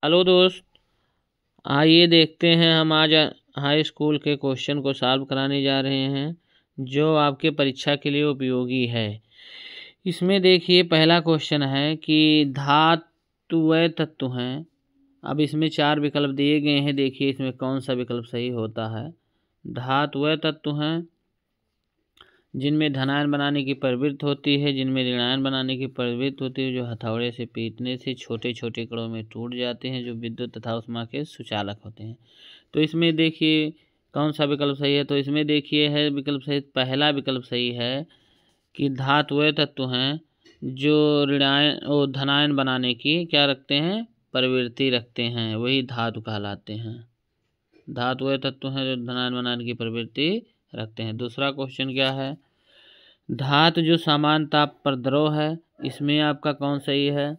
Hello दोस्त, आइए देखते हैं। हम आज हाई स्कूल के क्वेश्चन को सॉल्व कराने जा रहे हैं जो आपके परीक्षा के लिए उपयोगी है। इसमें देखिए पहला क्वेश्चन है कि धातुएं तत्व हैं। अब इसमें 4 विकल्प दिए गए हैं, देखिए इसमें कौन सा विकल्प सही होता है। धातुएं तत्व हैं जिनमें धनायन बनाने की प्रवृत्ति होती है, जिनमें ऋणायन बनाने की प्रवृत्ति होती है, जो हथौड़े से पीटने से छोटे छोटे कणों में टूट जाते हैं, जो विद्युत तथा ऊष्मा के सुचालक होते हैं। तो इसमें देखिए कौन सा विकल्प सही है। तो इसमें देखिए है विकल्प सही, पहला विकल्प सही है कि धातुएं तत्व हैं जो ऋणायन और धनायन बनाने की क्या रखते हैं, प्रवृत्ति रखते हैं, वही धातु कहलाते हैं। धातुएं तत्व हैं जो धनायन बनाने की प्रवृत्ति रखते हैं। दूसरा क्वेश्चन क्या है, धातु जो समान ताप पर द्रव है, इसमें आपका कौन सही है।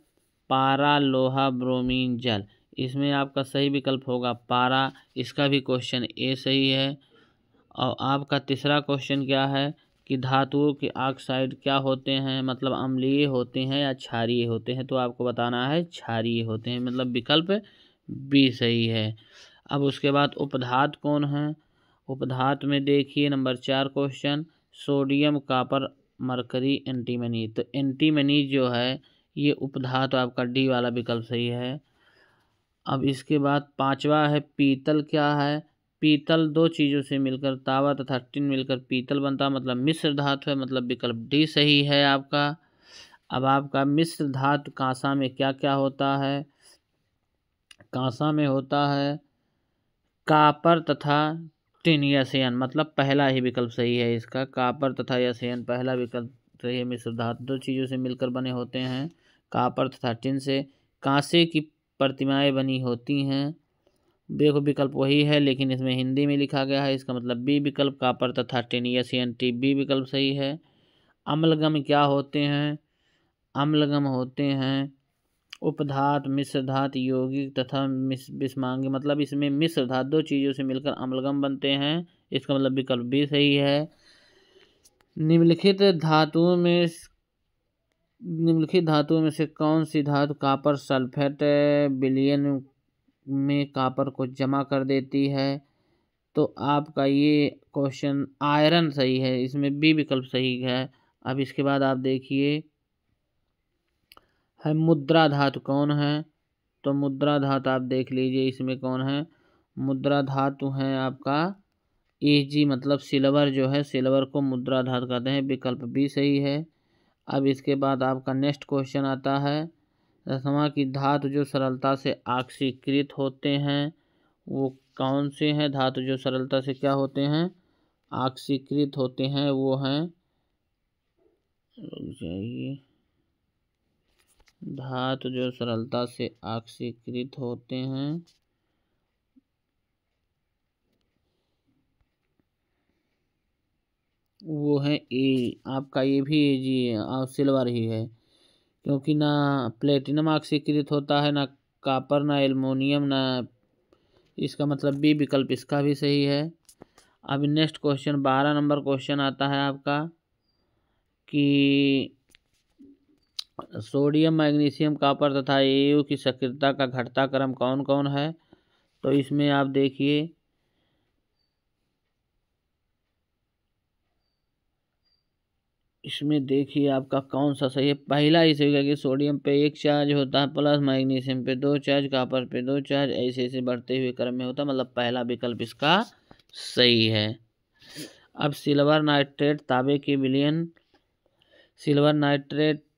पारा, लोहा, ब्रोमीन, जल। इसमें आपका सही विकल्प होगा पारा। इसका भी क्वेश्चन ए सही है। और आपका तीसरा क्वेश्चन क्या है कि धातुओं के ऑक्साइड क्या होते हैं, मतलब अम्लीय होते हैं या क्षारीय होते हैं। तो आपको बताना है क्षारीय होते हैं, मतलब विकल्प बी सही है। अब उसके बाद उपधातु कौन है। उपधातु में देखिए number 4 question, sodium, copper, mercury, antimony. तो एंटीमनी जो है ये उपधातु, आपका डी वाला विकल्प सही है। अब इसके बाद 5वां है पीतल क्या है। पीतल 2 चीज़ों से मिलकर, तांबा तथा टिन मिलकर पीतल बनता, मतलब मिश्र धातु है, मतलब विकल्प डी सही है आपका। अब आपका मिश्र धातु कांसा में क्या क्या होता है। कांसा में होता है कॉपर तथा टिन या सेन, मतलब पहला ही विकल्प सही है इसका। कॉपर तथा या सेन पहला विकल्प सही है। मिश्र धातु 2 चीज़ों से मिलकर बने होते हैं, कॉपर तथा टिन से। कांसे की प्रतिमाएं बनी होती हैं, देखो विकल्प वही है लेकिन इसमें हिंदी में लिखा गया है, इसका मतलब बी विकल्प कॉपर तथा टिन या CNT बी विकल्प सही है। अम्लगम क्या होते हैं। अम्लगम होते हैं उपधातु, मिश्र धातु, यौगिक तथा विषमांगी, मतलब इसमें मिश्र धातु 2 चीज़ों से मिलकर अम्लगम बनते हैं, इसका मतलब विकल्प भी सही है। निम्नलिखित धातुओं में से कौन सी धातु कॉपर सल्फेट विलयन में कॉपर को जमा कर देती है। तो आपका ये क्वेश्चन आयरन सही है, इसमें बी विकल्प सही है। अब इसके बाद आप देखिए है मुद्रा धातु कौन है। तो मुद्रा धातु आप देख लीजिए इसमें कौन है। मुद्रा धातु है आपका Ag, मतलब सिल्वर जो है, सिल्वर को मुद्रा धातु कहते हैं, विकल्प बी सही है। अब इसके बाद आपका नेक्स्ट क्वेश्चन आता है, दसवां की धातु जो सरलता से ऑक्सीकृत होते हैं, वो कौन से हैं। धातु जो सरलता से क्या होते हैं, ऑक्सीकृत होते हैं, वो हैं, रुक जाइए, धातु जो सरलता से ऑक्सीकृत होते हैं वो है ए। आपका ये भी जी सिल्वर ही है, क्योंकि ना प्लेटिनम ऑक्सीकृत होता है, ना कॉपर, ना एल्युमिनियम, ना, इसका मतलब बी विकल्प इसका भी सही है। अब नेक्स्ट क्वेश्चन 12 नंबर क्वेश्चन आता है आपका कि सोडियम, मैग्नीशियम, कॉपर तथा AU की सक्रियता का घटता क्रम कौन कौन है। तो इसमें आप देखिए आपका कौन सा सही है। पहला ही सही है कि सोडियम पे 1 चार्ज होता है प्लस, मैग्नीशियम पे 2 चार्ज, कॉपर पे 2 चार्ज, ऐसे ऐसे बढ़ते हुए क्रम में होता है, मतलब पहला विकल्प इसका सही है। अब सिल्वर नाइट्रेट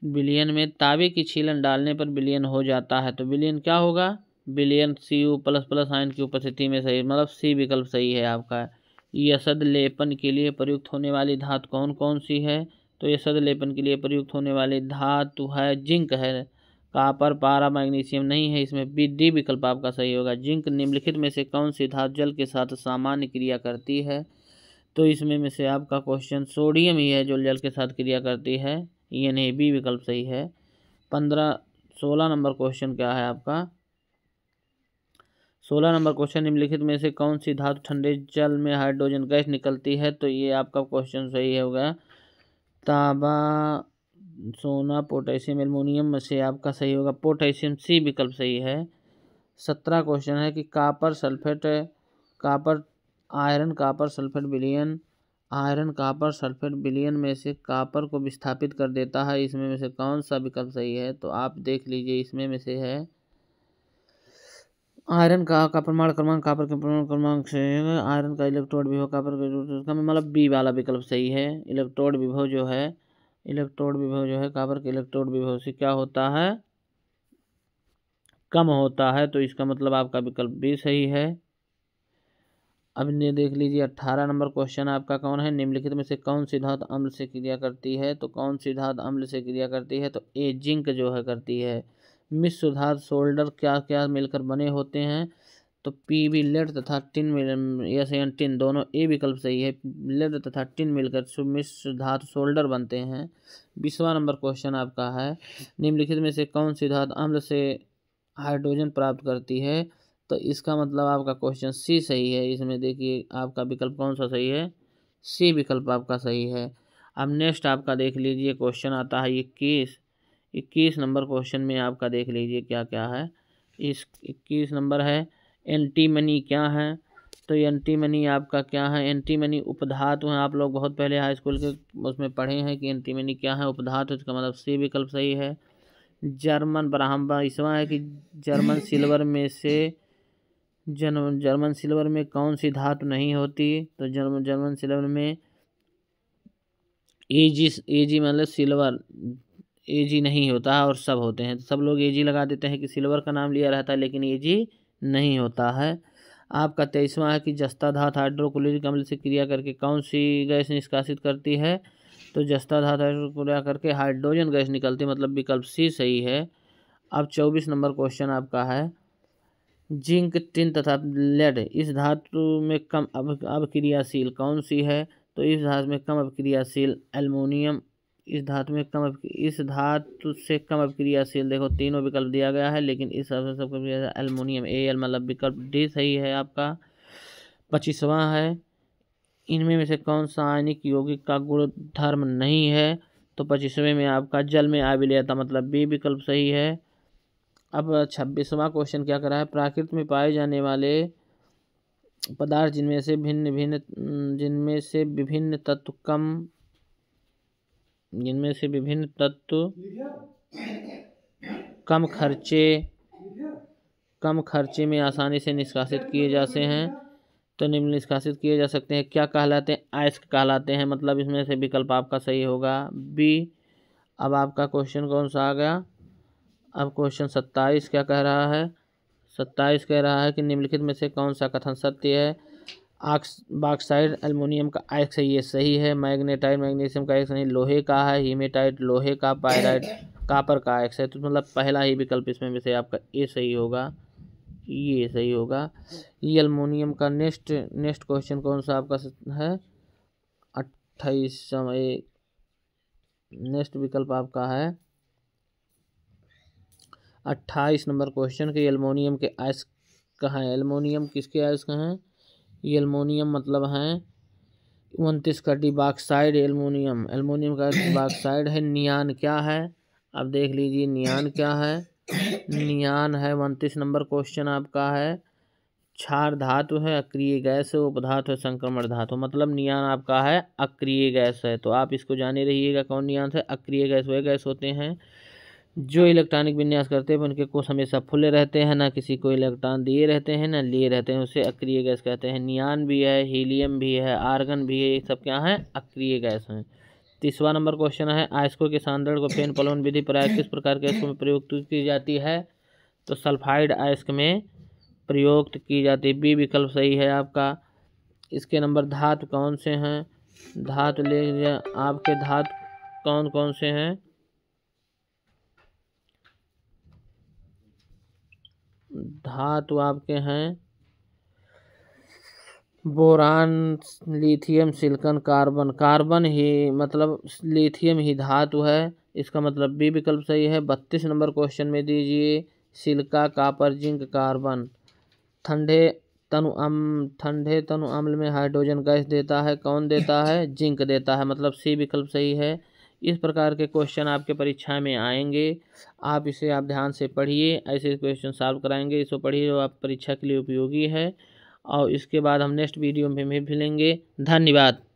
विलयन में तांबे की छीलन डालने पर विलयन हो जाता है। तो विलयन क्या होगा, विलयन Cu++ आयन की उपस्थिति में सही, मतलब सी विकल्प सही है आपका। यसद लेपन के लिए प्रयुक्त होने वाली धातु कौन कौन सी है। तो यसद लेपन के लिए प्रयुक्त होने वाली धातु है जिंक है, कॉपर, पारा, मैग्नीशियम नहीं है, इसमें डी विकल्प आपका सही होगा, जिंक। निम्नलिखित में से कौन सी धातु जल के साथ सामान्य क्रिया करती है। तो इसमें में से आपका क्वेश्चन सोडियम ही है जो जल के साथ क्रिया करती है, यानी बी विकल्प सही है। 16 नंबर क्वेश्चन क्या है आपका। 16 नंबर क्वेश्चन, निम्नलिखित में से कौन सी धातु ठंडे जल में हाइड्रोजन गैस निकलती है। तो ये आपका क्वेश्चन सही होगा, तांबा, सोना, पोटेशियम, एल्युमिनियम में से आपका सही होगा पोटेशियम, सी विकल्प सही है। 17 क्वेश्चन है कि copper sulphate copper iron copper sulphate विलयन आयरन कापर सल्फेट विलयन में से कापर को विस्थापित कर देता है, इसमें में से कौन सा विकल्प सही है? तो आप देख लीजिए, इसमें में से है आयरन का परमाणु क्रमांक कापर के परमाणु क्रमांक से आयरन का इलेक्ट्रोड विभव कापर का मतलब बी वाला विकल्प सही है। इलेक्ट्रोड विभव जो है कापर के इलेक्ट्रोड विभव से क्या होता है? कम होता है, तो इसका मतलब आपका विकल्प बी सही है। अब ये देख लीजिए 18 नंबर क्वेश्चन आपका कौन है? निम्नलिखित में से कौन सी धातु अम्ल से क्रिया करती है? तो कौन सी धातु अम्ल से क्रिया करती है? तो ए जिंक जो है करती है। मिश्र धातु सोल्डर क्या क्या मिलकर बने होते हैं? तो पीबी लेड तथा टिन मिल टिन दोनों ए विकल्प सही है। लेड तथा टिन मिलकर मिश्र धातु सोल्डर बनते हैं। 20वां नंबर क्वेश्चन आपका है निम्नलिखित में से कौन सी धातु अम्ल से हाइड्रोजन प्राप्त करती है? तो इसका मतलब आपका क्वेश्चन सी सही है। इसमें देखिए आपका विकल्प कौन सा सही है? सी विकल्प आपका सही है। अब नेक्स्ट आपका देख लीजिए क्वेश्चन आता है 21 नंबर क्वेश्चन में आपका देख लीजिए क्या क्या है। इस 21 नंबर है एंटीमनी क्या है? तो एंटीमनी आपका क्या है? एंटीमनी उपधातु है। आप लोग बहुत पहले हाई स्कूल के उसमें पढ़े हैं कि एंटीमनी क्या है, उपधातु। इसका मतलब सी विकल्प सही है। जर्मन इसवा है कि जर्मन सिल्वर में कौन सी धातु नहीं होती? तो जर्मन सिल्वर में एजी मतलब सिल्वर एजी नहीं होता है और सब होते हैं। सब लोग एजी लगा देते हैं कि सिल्वर का नाम लिया रहता है, लेकिन एजी नहीं होता है। आपका 23वां है कि जस्ता धातु हाइड्रोक्लोरिक अम्ल से क्रिया करके कौन सी गैस निष्कासित करती है? तो जस्ता धातु हाइड्रोक्लोरिक करके हाइड्रोजन गैस निकलती है, मतलब विकल्प सी सही है। अब 24 नंबर क्वेश्चन आपका है जिंक टिन तथा लेड इस धातु में कम अभिक्रियाशील कौन सी है? तो इस धातु में कम अभिक्रियाशील एल्युमिनियम। इस धातु से कम अभिक्रियाशील देखो तीनों विकल्प दिया गया है, लेकिन इस सब एल्युमिनियम एल मतलब विकल्प डी सही है आपका। 25वां है इनमें में से कौन सा आयनिक यौगिक का गुण धर्म नहीं है? तो 25वें में आपका जल में अविलेयता मतलब बी विकल्प सही है। अब 26वां क्वेश्चन क्या करा है? प्रकृति में पाए जाने वाले पदार्थ जिनमें से विभिन्न तत्व कम खर्चे में आसानी से निष्कासित किए जाते हैं। तो निम्न निष्कासित किए जा सकते हैं क्या कहलाते हैं? अयस्क कहलाते हैं, मतलब इसमें से विकल्प आपका सही होगा बी। अब आपका क्वेश्चन कौन सा आ गया? अब क्वेश्चन 27 क्या कह रहा है? 27 कह रहा है कि निम्नलिखित में से कौन सा कथन सत्य है? बॉक्साइड एल्युमिनियम का अयस्क है, ये सही है। मैग्नेटाइट मैग्नीशियम का अयस्क नहीं, लोहे का है। हीमेटाइट लोहे का, पायराइट कापर का अयस्क है। तो मतलब पहला ही विकल्प इसमें से आपका ए सही होगा, ये सही होगा। ये एल्युमिनियम का नेक्स्ट क्वेश्चन कौन सा आपका है? 28 नेक्स्ट विकल्प आपका है 28 नंबर क्वेश्चन के एल्युमिनियम के अयस्क कहाँ है? एल्युमिनियम किसके अयस्क हैं? ये एल्युमिनियम मतलब हैं 29 का डी बॉक्साइड एल्युमिनियम का बॉक्साइड है। नियान क्या है? अब देख लीजिए नियान क्या है? नियान है 29 नंबर क्वेश्चन आपका है क्षार धातु है, अक्रिय गैस है, उपधातु है, संक्रमण धातु। मतलब नियान आपका है अक्रिय गैस है। तो आप इसको जाने रहिएगा कौन नियान है। अक्रिय गैस वे गैस होते हैं जो इलेक्ट्रॉनिक विन्यास करते हैं, उनके कोष हमेशा खुले रहते हैं, ना किसी को इलेक्ट्रॉन दिए रहते हैं ना लिए रहते हैं, उसे अक्रिय गैस कहते हैं। नियान भी है, हीलियम भी है, आर्गन भी है, ये सब क्या है? अक्रिय गैस हैं। 30वां नंबर क्वेश्चन है अयस्कों के सांद्रण को फेन पलोन विधि प्राय किस प्रकार के अयस्कों में प्रयुक्त की जाती है? तो सल्फाइड अयस्क में प्रयुक्त की जाती है, बी विकल्प सही है आपका। इसके नंबर धातु कौन से हैं? धातु ले लीजिए आपके धातु कौन कौन से हैं? धातु आपके हैं बोरान, लिथियम, सिलिकॉन, कार्बन ही मतलब लिथियम ही धातु है, इसका मतलब बी विकल्प सही है। 32 नंबर क्वेश्चन में दीजिए सिलिका, कॉपर, जिंक, कार्बन ठंडे तनु अम्ल में हाइड्रोजन गैस देता है, कौन देता है? जिंक देता है, मतलब सी विकल्प सही है। इस प्रकार के क्वेश्चन आपके परीक्षा में आएंगे। आप ध्यान से पढ़िए, ऐसे क्वेश्चन सॉल्व कराएंगे, इसको पढ़िए जो आप परीक्षा के लिए उपयोगी है। और इसके बाद हम नेक्स्ट वीडियो में भी मिलेंगे। धन्यवाद।